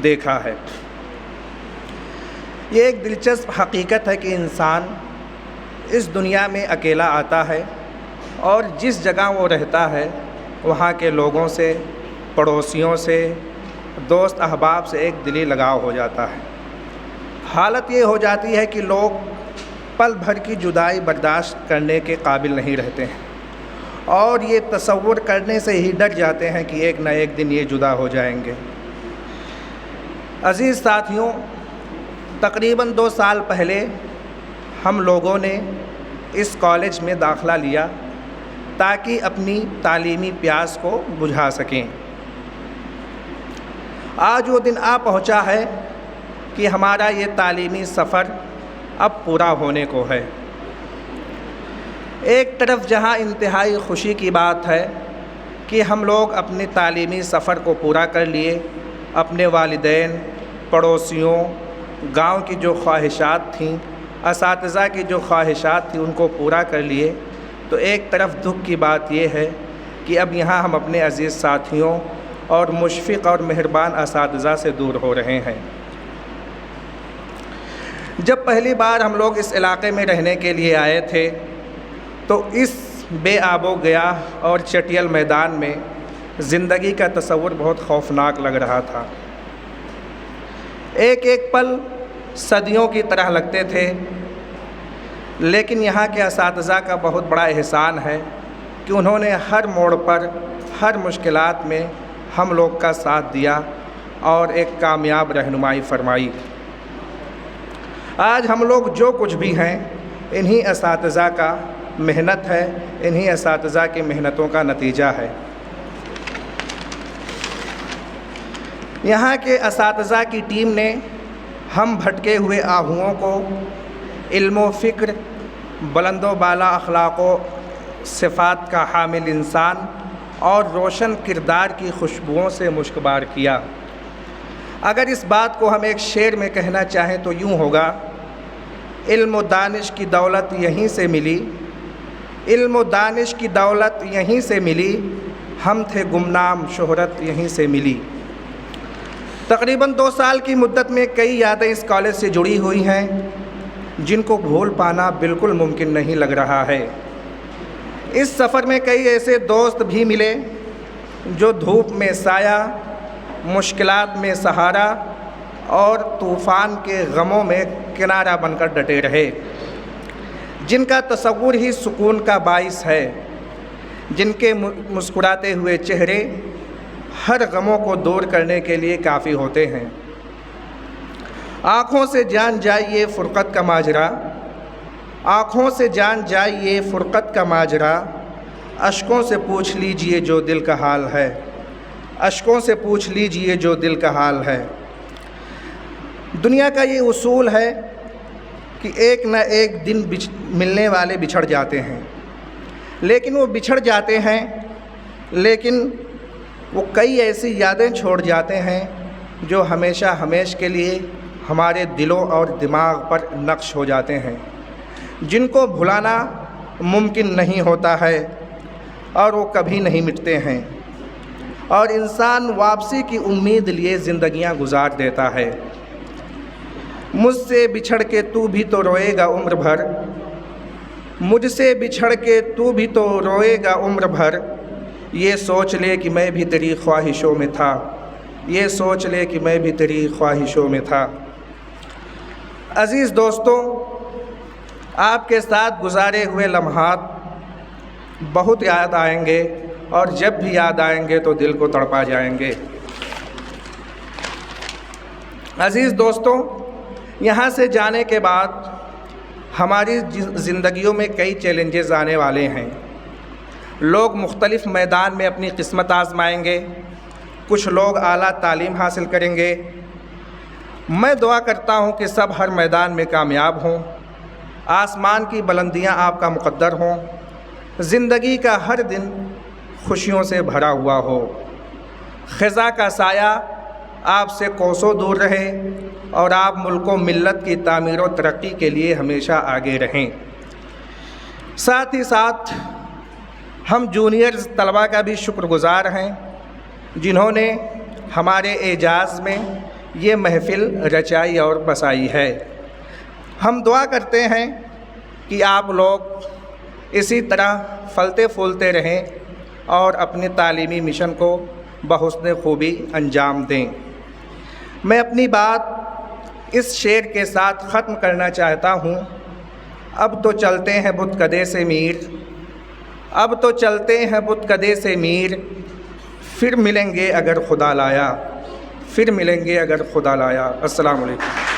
دیکھا ہے۔ یہ ایک دلچسپ حقیقت ہے کہ انسان اس دنیا میں اکیلا آتا ہے اور جس جگہ وہ رہتا ہے وہاں کے لوگوں سے، پڑوسیوں سے، دوست احباب سے ایک دلی لگاؤ ہو جاتا ہے۔ حالت یہ ہو جاتی ہے کہ لوگ پل بھر کی جدائی برداشت کرنے کے قابل نہیں رہتے ہیں اور یہ تصور کرنے سے ہی ڈر جاتے ہیں کہ ایک نہ ایک دن یہ جدا ہو جائیں گے۔ عزیز ساتھیوں، تقریباً 2 سال پہلے ہم لوگوں نے اس کالج میں داخلہ لیا تاکہ اپنی تعلیمی پیاس کو بجھا سکیں۔ آج وہ دن آ پہنچا ہے کہ ہمارا یہ تعلیمی سفر اب پورا ہونے کو ہے۔ ایک طرف جہاں انتہائی خوشی کی بات ہے کہ ہم لوگ اپنے تعلیمی سفر کو پورا کر لیے، اپنے والدین، پڑوسیوں، گاؤں کی جو خواہشات تھیں، اساتذہ کی جو خواہشات تھیں ان کو پورا کر لیے، تو ایک طرف دکھ کی بات یہ ہے کہ اب یہاں ہم اپنے عزیز ساتھیوں اور مشفق اور مہربان اساتذہ سے دور ہو رہے ہیں۔ جب پہلی بار ہم لوگ اس علاقے میں رہنے کے لیے آئے تھے تو اس بے آب و گیا اور چٹیل میدان میں زندگی کا تصور بہت خوفناک لگ رہا تھا۔ ایک ایک پل صدیوں کی طرح لگتے تھے، لیکن یہاں کے اساتذہ کا بہت بڑا احسان ہے کہ انہوں نے ہر موڑ پر، ہر مشکلات میں ہم لوگ کا ساتھ دیا اور ایک کامیاب رہنمائی فرمائی۔ آج ہم لوگ جو کچھ بھی ہیں انہی اساتذہ کا محنت ہے، انہی اساتذہ کی محنتوں کا نتیجہ ہے۔ یہاں کے اساتذہ کی ٹیم نے ہم بھٹکے ہوئے آہوؤں کو علم و فکر، بلند و بالا اخلاق و صفات کا حامل انسان اور روشن کردار کی خوشبوؤں سے مشکبار کیا۔ اگر اس بات کو ہم ایک شعر میں کہنا چاہیں تو یوں ہوگا: علم و دانش کی دولت یہیں سے ملی، علم و دانش کی دولت یہیں سے ملی، ہم تھے گمنام شہرت یہیں سے ملی۔ تقریباً 2 سال کی مدت میں کئی یادیں اس کالج سے جڑی ہوئی ہیں جن کو بھول پانا بالکل ممکن نہیں لگ رہا ہے۔ اس سفر میں کئی ایسے دوست بھی ملے جو دھوپ میں سایہ، مشکلات میں سہارا اور طوفان کے غموں میں کنارہ بن کر ڈٹے رہے، جن کا تصور ہی سکون کا باعث ہے، جن کے مسکراتے ہوئے چہرے ہر غموں کو دور کرنے کے لیے کافی ہوتے ہیں۔ آنکھوں سے جان جائیے فرقت کا ماجرا، آنکھوں سے جان جائیے فرقت کا ماجرا، اشکوں سے پوچھ لیجئے جو دل کا حال ہے، اشکوں سے پوچھ لیجئے جو دل کا حال ہے۔ دنیا کا یہ اصول ہے کہ ایک نہ ایک دن ملنے والے بچھڑ جاتے ہیں، لیکن وہ بچھڑ جاتے ہیں لیکن وہ کئی ایسی یادیں چھوڑ جاتے ہیں جو ہمیشہ ہمیش کے لیے ہمارے دلوں اور دماغ پر نقش ہو جاتے ہیں، جن کو بھلانا ممکن نہیں ہوتا ہے اور وہ کبھی نہیں مٹتے ہیں، اور انسان واپسی کی امید لیے زندگیاں گزار دیتا ہے۔ مجھ سے بچھڑ کے تو بھی تو روئے گا عمر بھر، مجھ سے بچھڑ کے تو بھی تو روئے گا عمر بھر، یہ سوچ لے کہ میں بھی تیری خواہشوں میں تھا، یہ سوچ لے کہ میں بھی تیری خواہشوں میں تھا۔ عزیز دوستوں، آپ کے ساتھ گزارے ہوئے لمحات بہت یاد آئیں گے اور جب بھی یاد آئیں گے تو دل کو تڑپا جائیں گے۔ عزیز دوستوں، یہاں سے جانے کے بعد ہماری زندگیوں میں کئی چیلنجز آنے والے ہیں۔ لوگ مختلف میدان میں اپنی قسمت آزمائیں گے، کچھ لوگ اعلیٰ تعلیم حاصل کریں گے۔ میں دعا کرتا ہوں کہ سب ہر میدان میں کامیاب ہوں، آسمان کی بلندیاں آپ کا مقدر ہوں، زندگی کا ہر دن خوشیوں سے بھرا ہوا ہو، خزاں کا سایہ آپ سے کوسوں دور رہے اور آپ ملک و ملت کی تعمیر و ترقی کے لیے ہمیشہ آگے رہیں۔ ساتھ ہی ساتھ ہم جونیئرز طلباء کا بھی شکر گزار ہیں جنہوں نے ہمارے اعزاز میں یہ محفل رچائی اور بسائی ہے۔ ہم دعا کرتے ہیں کہ آپ لوگ اسی طرح پھلتے پھولتے رہیں اور اپنے تعلیمی مشن کو بحسن خوبی انجام دیں۔ میں اپنی بات اس شعر کے ساتھ ختم کرنا چاہتا ہوں۔ اب تو چلتے ہیں بت کدے سے میر، اب تو چلتے ہیں بت کدے سے میر، پھر ملیں گے اگر خدا لایا، پھر ملیں گے اگر خدا لایا۔ السلام علیکم۔